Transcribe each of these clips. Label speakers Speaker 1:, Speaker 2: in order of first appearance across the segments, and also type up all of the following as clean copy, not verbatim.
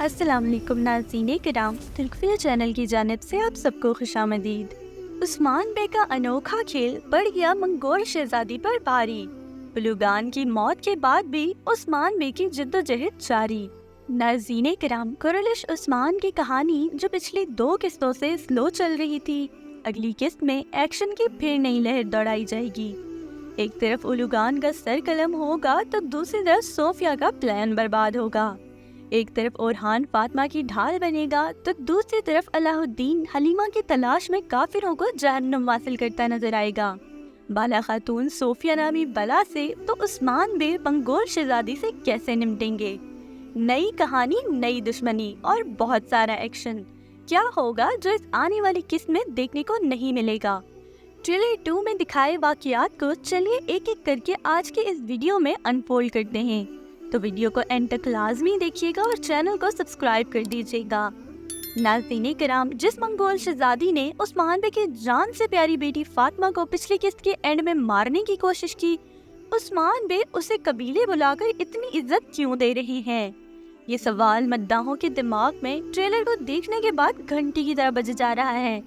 Speaker 1: अस्सलाम वालेकुम नाज़रीन किराम, तुर्कफिल्म चैनल की जानिब से आप सबको खुशामदीद। उस्मान बे का अनोखा खेल पड़ गया मंगोल शहजादी पर भारी। बुलुगान की मौत के बाद भी उस्मान बे की जद्दोजहद जारी। नाज़रीन किराम, कुरलिश उस्मान की कहानी जो पिछली 2 किस्तों से स्लो चल रही थी, अगली किस्त में एक्शन की फिर नई लहर दौड़ाई जाएगी। एक तरफ उलुगान का सर कलम होगा तो दूसरी तरफ सोफिया का प्लान बर्बाद होगा। एक तरफ ओरहान फातिमा की ढाल बनेगा तो दूसरी तरफ अलाउद्दीन हलीमा की तलाश में काफिरों को जहन्नुम वासिल करता नजर आएगा। बाला खातून सोफिया नामी बला से तो उस्मान बे मंगोल शहजादी से कैसे निपटेंगे। नई कहानी, नई दुश्मनी और बहुत सारा एक्शन। क्या होगा जो इस आने वाली किस्त में देखने को नहीं मिलेगा। ट्रेलर 2 में दिखाए वाकयात को चलिए एक एक करके आज के इस वीडियो में अनफोल्ड करते हैं। तो वीडियो को एंड तक लाजमी देखिएगा और चैनल को सब्सक्राइब कर दीजिएगा। नाज़रीन किराम, जिस मंगोल शहजादी ने उस्मान बे की जान से प्यारी बेटी फातिमा को पिछली किस्त के एंड में मारने की कोशिश की, उस्मान बे उसे कबीले बुलाकर इतनी इज्जत क्यों दे रहे हैं? ये सवाल मद्दाहों के दिमाग में ट्रेलर को देखने के बाद घंटी की तरह बज जा रहा है।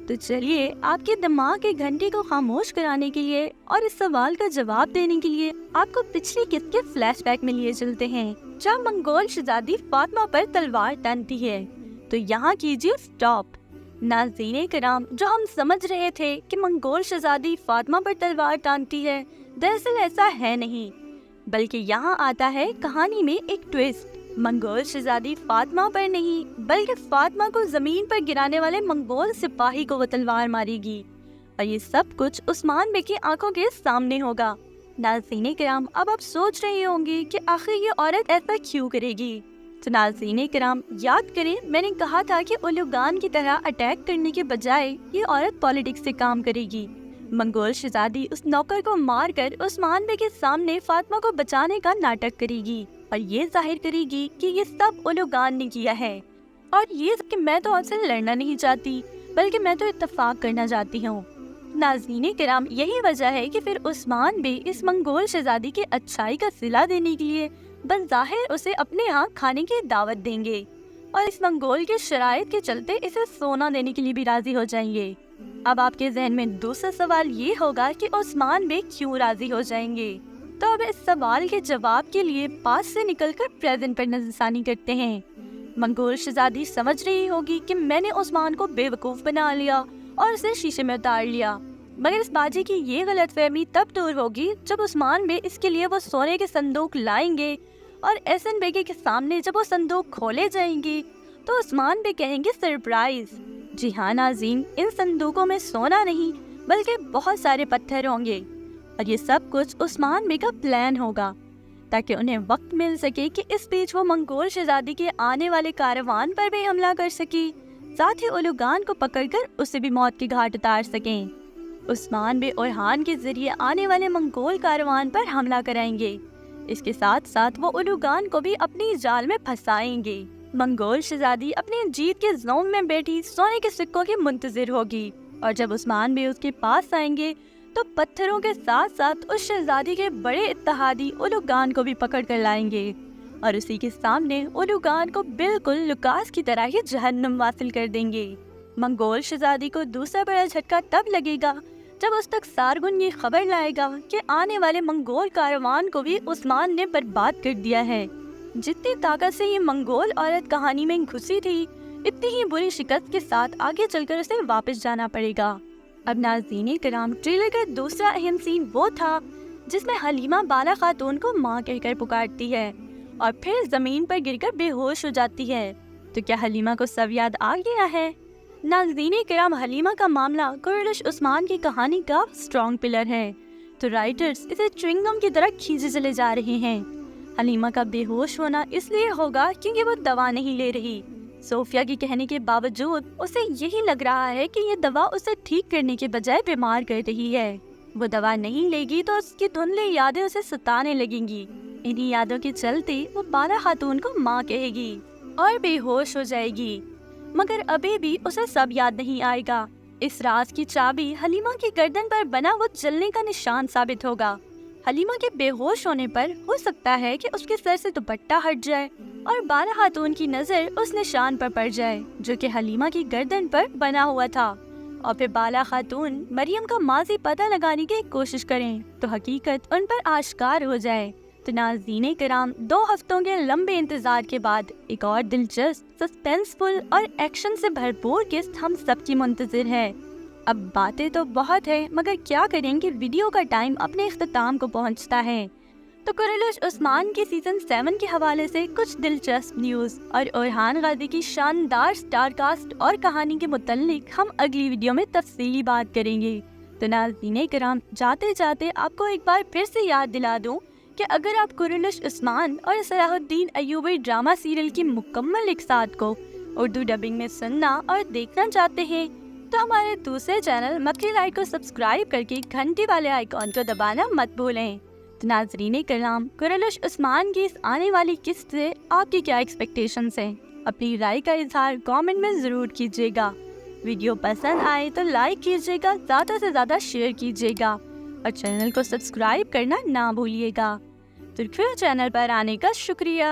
Speaker 1: तो चलिए आपके दिमाग की घंटी को खामोश कराने के लिए और इस सवाल का जवाब देने के लिए आपको पिछली किस्त के फ्लैशबैक में लिए चलते हैं, जहाँ मंगोल शहजादी फातिमा पर तलवार तानती है। तो यहाँ कीजिए स्टॉप। नाज़रीन किराम, जो हम समझ रहे थे कि मंगोल शहजादी फातिमा पर तलवार तानती है, दरअसल ऐसा है नहीं, बल्कि यहाँ आता है कहानी में एक ट्विस्ट। मंगोल शहजादी फातिमा पर नहीं बल्कि फातिमा को जमीन पर गिराने वाले मंगोल सिपाही को वो तलवार मारेगी, और ये सब कुछ उस्मान बे की आंखों के सामने होगा। नाज़रीन किराम, अब आप सोच रहे होंगे कि आखिर ये औरत ऐसा क्यों करेगी। तो नाज़रीन किराम, याद करें मैंने कहा था कि उलुगान की तरह अटैक करने के बजाय ये औरत पॉलिटिक्स से काम करेगी। मंगोल शहजादी उस नौकर को मारकर उस्मान बे के सामने फातिमा को बचाने का नाटक करेगी और ये जाहिर करेगी कि ये सब उलुगान ने किया है, और ये कि मैं तो आपसे लड़ना नहीं चाहती बल्कि मैं तो इत्तेफाक करना चाहती हूँ। नाज़रीन किराम, यही वजह है कि फिर उस्मान बे इस मंगोल शहजादी के अच्छाई का सिला देने के लिए बज़ाहिर उसे अपने यहाँ खाने की दावत देंगे, और इस मंगोल के शराइत के चलते इसे सोना देने के लिए भी राजी हो जाएंगे। अब आपके जहन में दूसरा सवाल ये होगा कि उस्मान बे क्यों राजी हो जाएंगे। तो अब इस सवाल के जवाब के लिए पास से निकलकर प्रेजेंट पर नजरसानी करते हैं। मंगोल शहजादी समझ रही होगी कि मैंने उस्मान को बेवकूफ बना लिया और उसे शीशे में उतार लिया, मगर इस बाजी की ये गलतफहमी तब दूर होगी जब उस्मान बे इसके लिए वो सोने के संदूक लाएंगे, और एहसन बेगे के सामने जब वो संदूक खोले जाएंगे तो उस्मान बे कहेंगे सरप्राइज। जी हाँ नाज़रीन, इन संदूकों में सोना नहीं बल्कि बहुत सारे पत्थर होंगे, और ये सब कुछ उस्मान बे का प्लान होगा ताकि उन्हें वक्त मिल सके कि इस बीच वो मंगोल शहजादी के आने वाले कारवान पर भी हमला कर सके, साथ ही उलुगान को पकड़कर उसे भी मौत की घाट उतार सकें। उस्मान बे ओरहान के जरिए आने वाले मंगोल कारवान पर हमला कराएंगे। इसके साथ साथ वो उलुगान को भी अपनी जाल में फंसाएंगे। मंगोल शहजादी अपनी जीत के ज़ौम में बैठी सोने के सिक्कों की मुंतजिर होगी, और जब उस्मान बे उसके पास आएंगे तो पत्थरों के साथ साथ उस शहजादी के बड़े इत्तेहादी उलुगान को भी पकड़ कर लाएंगे, और उसी के सामने उलुगान को बिल्कुल लुकास की तरह ही जहन्नुम वासिल कर देंगे। मंगोल शहजादी को दूसरा बड़ा झटका तब लगेगा जब उस तक सारगुन ये खबर लाएगा कि आने वाले मंगोल कारवान को भी उस्मान ने बर्बाद कर दिया है। जितनी ताकत से ये मंगोल औरत कहानी में घुसी थी, इतनी ही बुरी शिकस्त के साथ आगे चलकर उसे वापस जाना पड़ेगा। अब नाज़रीन किराम, ट्रेलर का दूसरा अहम सीन वो था जिसमें हलीमा बाला खातून को माँ कहकर पुकारती है और फिर जमीन पर गिरकर बेहोश हो जाती है। तो क्या हलीमा को सब याद आ गया है? नाज़रीन किराम, हलीमा का मामला कुरलिश उस्मान की कहानी का स्ट्रॉन्ग पिलर है, तो राइटर्स इसे च्युइंगम की तरह खींचे चले जा रहे हैं। हलीमा का बेहोश होना इसलिए होगा क्योंकि वो दवा नहीं ले रही। सोफिया के कहने के बावजूद उसे यही लग रहा है कि ये दवा उसे ठीक करने के बजाय बीमार कर रही है। वो दवा नहीं लेगी तो उसकी धुंधली यादें उसे सताने लगेंगी। इन्हीं यादों के चलते वो बाला खातून को माँ कहेगी और बेहोश हो जाएगी, मगर अभी भी उसे सब याद नहीं आएगा। इस राज की चाबी हलीमा की गर्दन पर बना वो जलने का निशान साबित होगा, حلیمہ کے بے ہوش ہونے پر ہو سکتا ہے کہ اس کے سر سے دوپٹہ ہٹ جائے اور بالا خاتون کی نظر اس نشان پر پڑ جائے جو کہ حلیمہ کی گردن پر بنا ہوا تھا، اور پھر بالا خاتون مریم کا ماضی پتہ لگانے کی کوشش کریں تو حقیقت ان پر آشکار ہو جائے۔ تو ناظرین کرام، 2 ہفتوں کے لمبے انتظار کے بعد ایک اور دلچسپ، سسپینسفل اور ایکشن سے بھرپور قسط ہم سب کی منتظر ہے۔ اب باتیں تو بہت ہے، مگر کیا کریں کہ ویڈیو کا ٹائم اپنے اختتام کو پہنچتا ہے۔ تو قرلش عثمان کی سیزن 7 کے حوالے سے کچھ دلچسپ نیوز اور اورحان غازی کی شاندار سٹار کاسٹ اور کہانی کے متعلق ہم اگلی ویڈیو میں تفصیلی بات کریں گے۔ تو ناظرین کرام، جاتے جاتے آپ کو ایک بار پھر سے یاد دلا دوں کہ اگر آپ قرلش عثمان اور صلاح الدین ایوبی ڈرامہ سیریل کی مکمل اقساط کو اردو ڈبنگ میں سننا اور دیکھنا چاہتے ہیں تو ہمارے دوسرے چینل مکی لائٹ کو سبسکرائب کر کے گھنٹی والے آئیکن کو دبانا مت بھولیں۔ تو ناظرین کرام، قرلش عثمان کی اس آنے والی قسط سے آپ کی کیا ایکسپیکٹیشنز ہیں؟ اپنی رائے کا اظہار کامنٹ میں ضرور کیجیے گا۔ ویڈیو پسند آئے تو لائک کیجیے گا، زیادہ سے زیادہ شیئر کیجیے گا اور چینل کو سبسکرائب کرنا نہ بھولیے گا۔ ترک فلم چینل پر آنے کا شکریہ۔